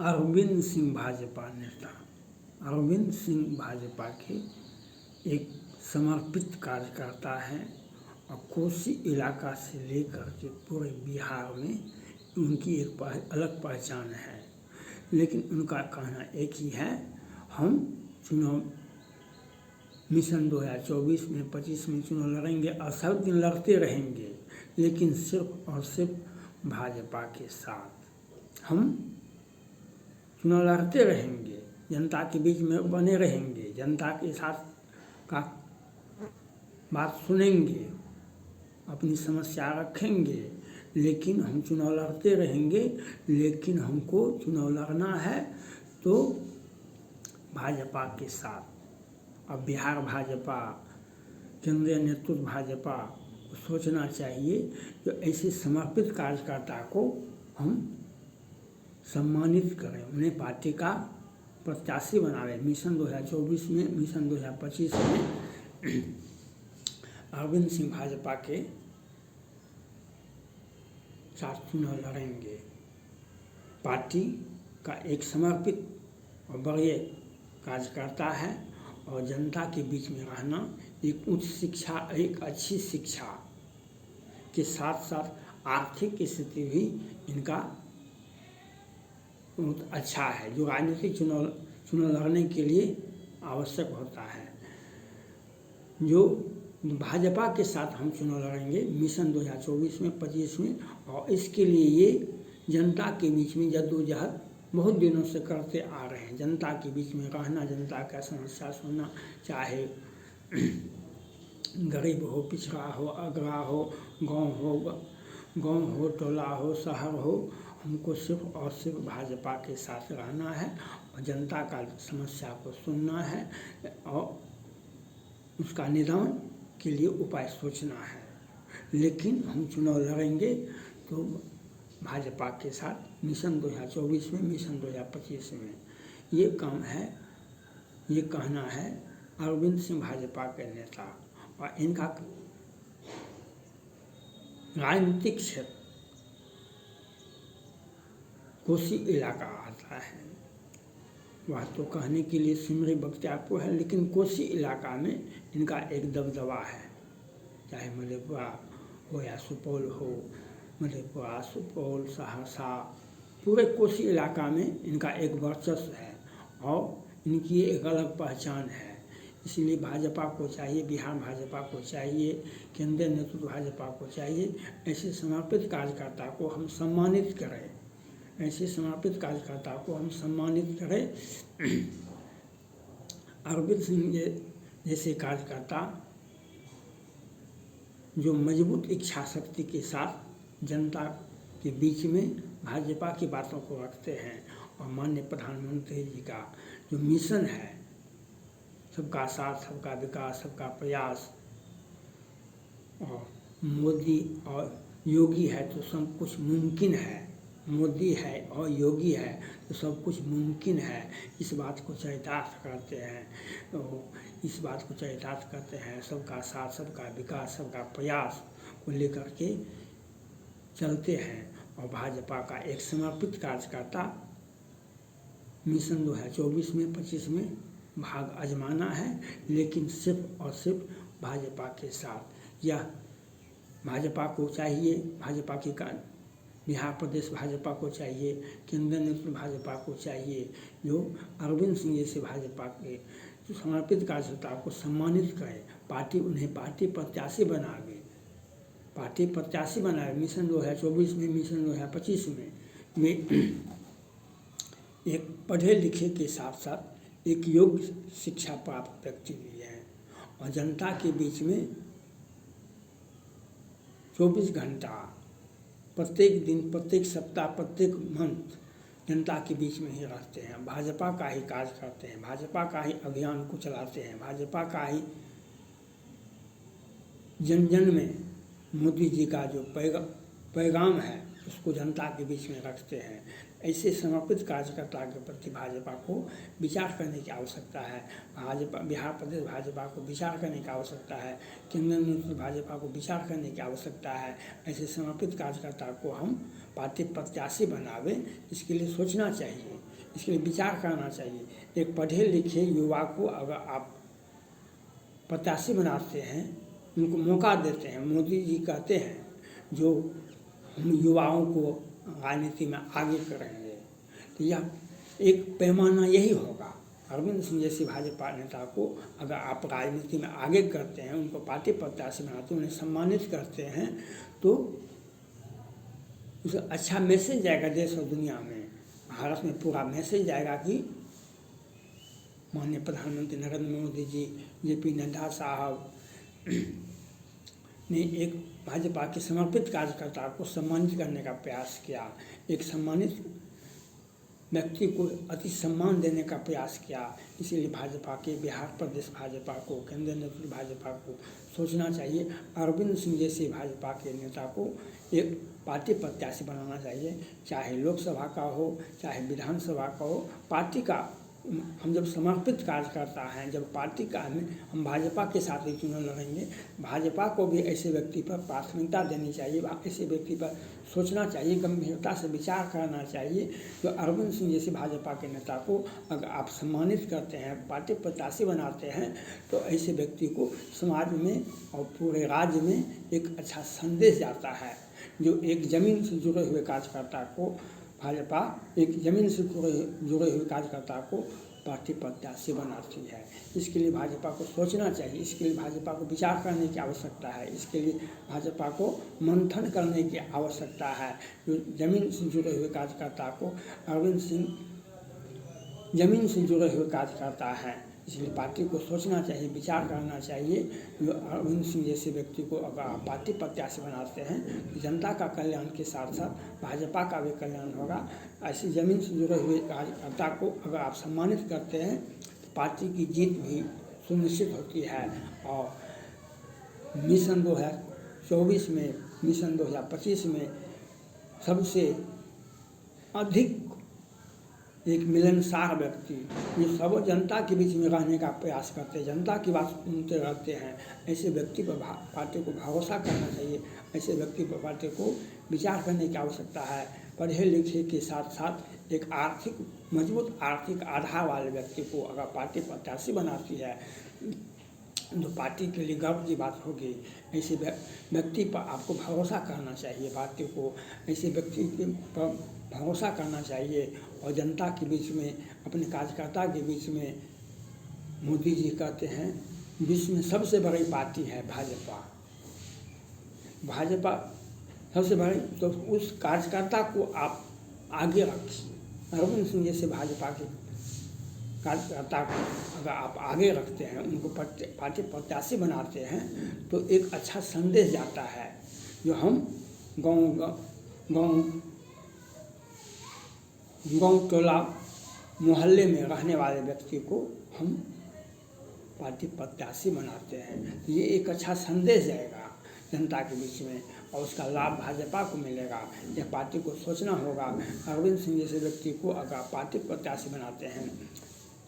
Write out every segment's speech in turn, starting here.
अरविंद सिंह भाजपा नेता। अरविंद सिंह भाजपा के एक समर्पित कार्यकर्ता हैं और कोसी इलाका से लेकर के पूरे बिहार में उनकी एक अलग पहचान है। लेकिन उनका कहना एक ही है, हम चुनाव मिशन 2024 में 25 में चुनाव लड़ेंगे और सब दिन लड़ते रहेंगे, लेकिन सिर्फ और सिर्फ भाजपा के साथ हम चुनाव लड़ते रहेंगे, जनता के बीच में बने रहेंगे, जनता के साथ का बात सुनेंगे, अपनी समस्या रखेंगे, लेकिन हम चुनाव लड़ते रहेंगे। लेकिन हमको चुनाव लड़ना है तो भाजपा के साथ। अब बिहार भाजपा, केंद्रीय नेतृत्व भाजपा को सोचना चाहिए कि ऐसे समर्पित कार्यकर्ता को हम सम्मानित करें, उन्हें पार्टी का प्रत्याशी बनावे। मिशन 2024 में, मिशन 2025 में अरविंद सिंह भाजपा के साथ चुनाव लड़ेंगे। पार्टी का एक समर्पित और बड़े कार्यकर्ता है और जनता के बीच में रहना, एक उच्च शिक्षा, एक अच्छी शिक्षा के साथ साथ आर्थिक स्थिति भी इनका बहुत अच्छा है, जो राजनीतिक चुनाव लड़ने के लिए आवश्यक होता है। जो भाजपा के साथ हम चुनाव लड़ेंगे मिशन 2024 में, 25 में, और इसके लिए ये जनता के बीच में जद्दोजहद बहुत दिनों से करते आ रहे हैं। जनता के बीच में रहना, जनता का समस्या सुनना, चाहे गरीब हो, पिछड़ा हो, अगरा हो, गांव हो, टोला हो, शहर हो, हमको सिर्फ और सिर्फ भाजपा के साथ रहना है और जनता का समस्या को सुनना है और उसका निदान के लिए उपाय सोचना है। लेकिन हम चुनाव लड़ेंगे तो भाजपा के साथ मिशन 2024 में, मिशन 2025 में। ये काम है, ये कहना है अरविंद सिंह भाजपा के नेता। और इनका राजनीतिक क्षेत्र कोसी इलाका आता है। वह तो कहने के लिए सिमरी बख्तियारपुर है, लेकिन कोसी इलाका में इनका एक दबदबा है। चाहे मधेपुरा हो या सुपौल हो, मधेपुरा, सुपौल, सहरसा, पूरे कोसी इलाका में इनका एक वर्चस्व है और इनकी एक अलग पहचान है। इसलिए भाजपा को चाहिए, बिहार भाजपा को चाहिए, केंद्रीय नेतृत्व भाजपा को चाहिए, ऐसे समर्पित कार्यकर्ता को हम सम्मानित करें, ऐसे समर्पित कार्यकर्ता को हम सम्मानित करें। अरविंद सिंह जैसे कार्यकर्ता जो मजबूत इच्छा शक्ति के साथ जनता के बीच में भाजपा की बातों को रखते हैं और माननीय प्रधानमंत्री जी का जो मिशन है, सबका साथ, सबका विकास, सबका प्रयास, और मोदी और योगी है तो सब कुछ मुमकिन है, मोदी है और योगी है तो सब कुछ मुमकिन है, इस बात को चरितार्थ करते हैं। तो इस बात को चरितार्थ करते हैं, सबका साथ, सबका विकास, सबका प्रयास को लेकर के चलते हैं। और भाजपा का एक समर्पित कार्यकर्ता मिशन 2024 में, 25 में भाग आजमाना है, लेकिन सिर्फ और सिर्फ भाजपा के साथ। यह भाजपा को चाहिए, भाजपा की बिहार प्रदेश भाजपा को चाहिए, केंद्रीय नेतृत्व भाजपा को चाहिए, जो अरविंद सिंह जैसे भाजपा के समर्पित कार्यकर्ता को सम्मानित करे। पार्टी उन्हें पार्टी प्रत्याशी बनावे, पार्टी प्रत्याशी बनावे मिशन 2024 में, मिशन 2025 में। वे एक पढ़े लिखे के साथ साथ एक योग्य शिक्षा प्राप्त व्यक्ति भी हैं और जनता के बीच में 24 घंटा प्रत्येक दिन, प्रत्येक सप्ताह, प्रत्येक मंथ जनता के बीच में ही रहते हैं। भाजपा का ही कार्य करते हैं, भाजपा का ही अभियान को चलाते हैं, भाजपा का ही जन जन में मोदी जी का जो पैगाम है उसको जनता के बीच में रखते हैं। ऐसे समर्पित कार्यकर्ता के प्रति भाजपा को विचार करने की आवश्यकता है। भाजपा बिहार प्रदेश भाजपा को विचार करने की आवश्यकता है। केंद्रीय नेतृत्व भाजपा को विचार करने की आवश्यकता है। ऐसे समर्पित कार्यकर्ता को हम पार्टी प्रत्याशी बनावे, इसके लिए सोचना चाहिए, इसके लिए विचार करना चाहिए। एक पढ़े लिखे युवा को अगर आप प्रत्याशी बनाते हैं, उनको मौका देते हैं, मोदी जी कहते हैं जो हम युवाओं को राजनीति में आगे करेंगे, तो यह एक पैमाना यही होगा। अरविंद सिंह जैसे भाजपा नेता को अगर आप राजनीति में आगे करते हैं, उनको पार्टी प्रत्याशी बनाते हैं, उन्हें सम्मानित करते हैं, तो उसे अच्छा मैसेज जाएगा देश और दुनिया में। भारत में पूरा मैसेज जाएगा कि माननीय प्रधानमंत्री नरेंद्र मोदी जी, जेपी नड्डा साहब ने एक भाजपा के समर्पित कार्यकर्ता को सम्मानित करने का प्रयास किया, एक सम्मानित व्यक्ति को अति सम्मान देने का प्रयास किया। इसीलिए भाजपा के बिहार प्रदेश भाजपा को, केंद्रीय नेतृत्व भाजपा को सोचना चाहिए। अरविंद सिंह जैसे भाजपा के नेता को एक पार्टी प्रत्याशी बनाना चाहिए, चाहे लोकसभा का हो, चाहे विधानसभा का हो। पार्टी का हम जब समर्पित कार्यकर्ता हैं, जब पार्टी का हम भाजपा के साथ ही चुनाव लड़ेंगे, भाजपा को भी ऐसे व्यक्ति पर प्राथमिकता देनी चाहिए, ऐसे व्यक्ति पर सोचना चाहिए, गंभीरता से विचार करना चाहिए। तो अरविंद सिंह जैसे भाजपा के नेता को अगर आप सम्मानित करते हैं, पार्टी प्रत्याशी बनाते हैं, तो ऐसे व्यक्ति को समाज में और पूरे राज्य में एक अच्छा संदेश जाता है। जो एक ज़मीन से जुड़े हुए कार्यकर्ता को भाजपा एक ज़मीन से जुड़े हुए कार्यकर्ता को पार्टी प्रत्याशी बनाती है। इसके लिए भाजपा को सोचना चाहिए, इसके लिए भाजपा को विचार करने की आवश्यकता है, इसके लिए भाजपा को मंथन करने की आवश्यकता है। जो ज़मीन से जुड़े हुए कार्यकर्ता को अरविंद सिंह ज़मीन से जुड़े हुए कार्यकर्ता हैं, इसलिए पार्टी को सोचना चाहिए, विचार करना चाहिए। जो अरविंद सिंह जैसे व्यक्ति को अगर आप पार्टी प्रत्याशी बनाते हैं, तो जनता का कल्याण के साथ साथ भाजपा का भी कल्याण होगा। ऐसी ज़मीन से जुड़े हुए कार्यकर्ता को अगर आप सम्मानित करते हैं, तो पार्टी की जीत भी सुनिश्चित होती है। और मिशन 2024 में, मिशन 2025 में सबसे अधिक एक मिलनसार व्यक्ति, जो सब जनता के बीच में रहने का प्रयास करते हैं, जनता की बात सुनते रहते हैं, ऐसे व्यक्ति पर पार्टी को भरोसा करना चाहिए। ऐसे व्यक्ति पर पार्टी को विचार करने की आवश्यकता है। पढ़े लिखे के साथ साथ एक मजबूत आर्थिक आधार वाले व्यक्ति को अगर पार्टी प्रत्याशी बनाती है, तो पार्टी के लिए गर्व की बात होगी। ऐसे व्यक्ति पर आपको भरोसा करना चाहिए, पार्टी को ऐसे व्यक्ति पर भरोसा करना चाहिए। और जनता के बीच में, अपने कार्यकर्ता के बीच में, मोदी जी कहते हैं विश्व में सबसे बड़ी पार्टी है भाजपा, भाजपा सबसे बड़ी, तो उस कार्यकर्ता को आप आगे रखिए। अरविंद सिंह जैसे भाजपा के कार्यकर्ता को अगर आप आगे रखते हैं, उनको पार्टी प्रत्याशी बनाते हैं, तो एक अच्छा संदेश जाता है। जो हम गांव टोला मोहल्ले में रहने वाले व्यक्ति को हम पार्टी प्रत्याशी बनाते हैं, तो ये एक अच्छा संदेश जाएगा जनता के बीच में, और उसका लाभ भाजपा को मिलेगा। यह पार्टी को सोचना होगा। अरविंद सिंह जैसे व्यक्ति को अगर पार्टी प्रत्याशी बनाते हैं,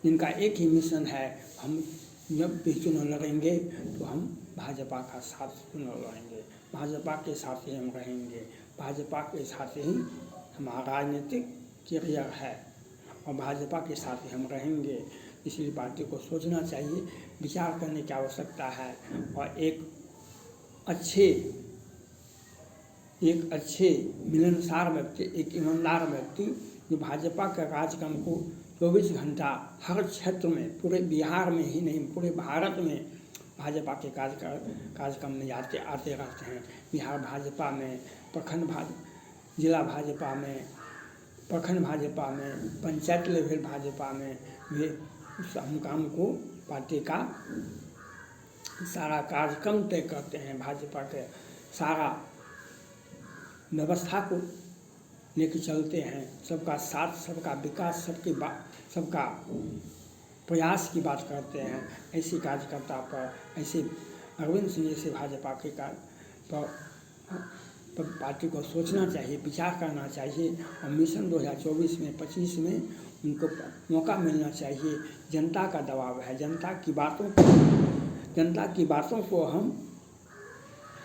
जिनका एक ही मिशन है, हम जब भी चुनाव लड़ेंगे तो हम भाजपा का साथ चुनाव लड़ेंगे, भाजपा के साथ ही हम रहेंगे, भाजपा के साथ ही हमारा राजनीतिक कैरियर है और भाजपा के साथ ही हम रहेंगे। इसलिए पार्टी को सोचना चाहिए, विचार करने की आवश्यकता है। और एक अच्छे मिलनसार व्यक्ति, एक ईमानदार व्यक्ति, जो भाजपा के कार्यक्रम को 24 घंटा हर क्षेत्र में, पूरे बिहार में ही नहीं पूरे भारत में भाजपा के कार्यक्रम में आते रहते हैं। बिहार भाजपा में, जिला भाजपा में, प्रखंड भाजपा में, पंचायत लेवल भाजपा में वे उस काम को, पार्टी का सारा कार्यक्रम तय करते हैं। भाजपा के सारा व्यवस्था को लेकर चलते हैं। सबका साथ, सबका विकास, सबका प्रयास की बात करते हैं। ऐसे कार्यकर्ता पर, ऐसे अरविंद सिंह जैसे भाजपा के पर पर पार्टी को सोचना चाहिए, विचार करना चाहिए और मिशन 2024 में 25 में उनको मौका मिलना चाहिए। जनता का दबाव है, जनता की बातों को हम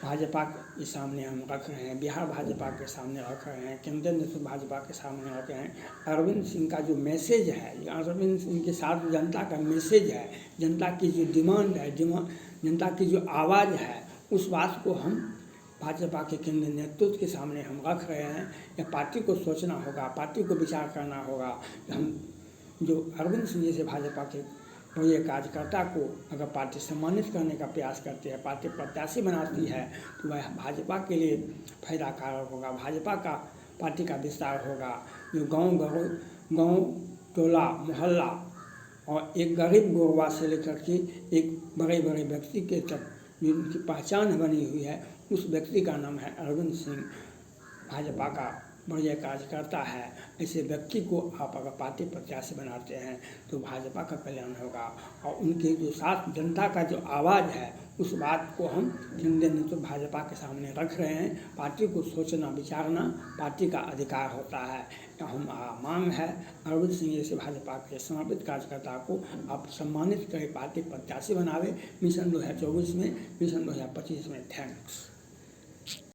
भाजपा के सामने हम रख रहे हैं, बिहार भाजपा के सामने रख रहे हैं, केंद्रीय नेतृत्व भाजपा के सामने रख रहे हैं। अरविंद सिंह का जो मैसेज है, अरविंद सिंह के साथ जनता का मैसेज है, जनता की जो डिमांड है, जनता की जो आवाज़ है, उस बात को हम भाजपा के केंद्रीय नेतृत्व के सामने हम रख रहे हैं। या पार्टी को सोचना होगा, पार्टी को विचार करना होगा कि हम जो अरविंद सिंह जैसे भाजपा के बड़े कार्यकर्ता को अगर पार्टी सम्मानित करने का प्रयास करती है, पार्टी प्रत्याशी बनाती है, तो वह भाजपा के लिए फायदा कारक होगा, भाजपा का पार्टी का विस्तार होगा। जो गांव टोला मोहल्ला और एक गरीब गोरबा से लेकर के एक बड़े बड़े व्यक्ति के तक जिनकी पहचान बनी हुई है, उस व्यक्ति का नाम है अरविंद सिंह। भाजपा का बढ़िया कार्यकर्ता है। ऐसे व्यक्ति को आप अगर पार्टी प्रत्याशी बनाते हैं तो भाजपा का कल्याण होगा। और उनके जो साथ जनता का जो आवाज़ है, उस बात को हम केंद्रीय नेतृत्व भाजपा के सामने रख रहे हैं। पार्टी को सोचना विचारना पार्टी का अधिकार होता है। हमारा मांग है अरविंद सिंह जैसे भाजपा के समर्पित कार्यकर्ता को आप सम्मानित करें, पार्टी प्रत्याशी बनावे मिशन 2024 में, मिशन 2025 में। थैंक्स।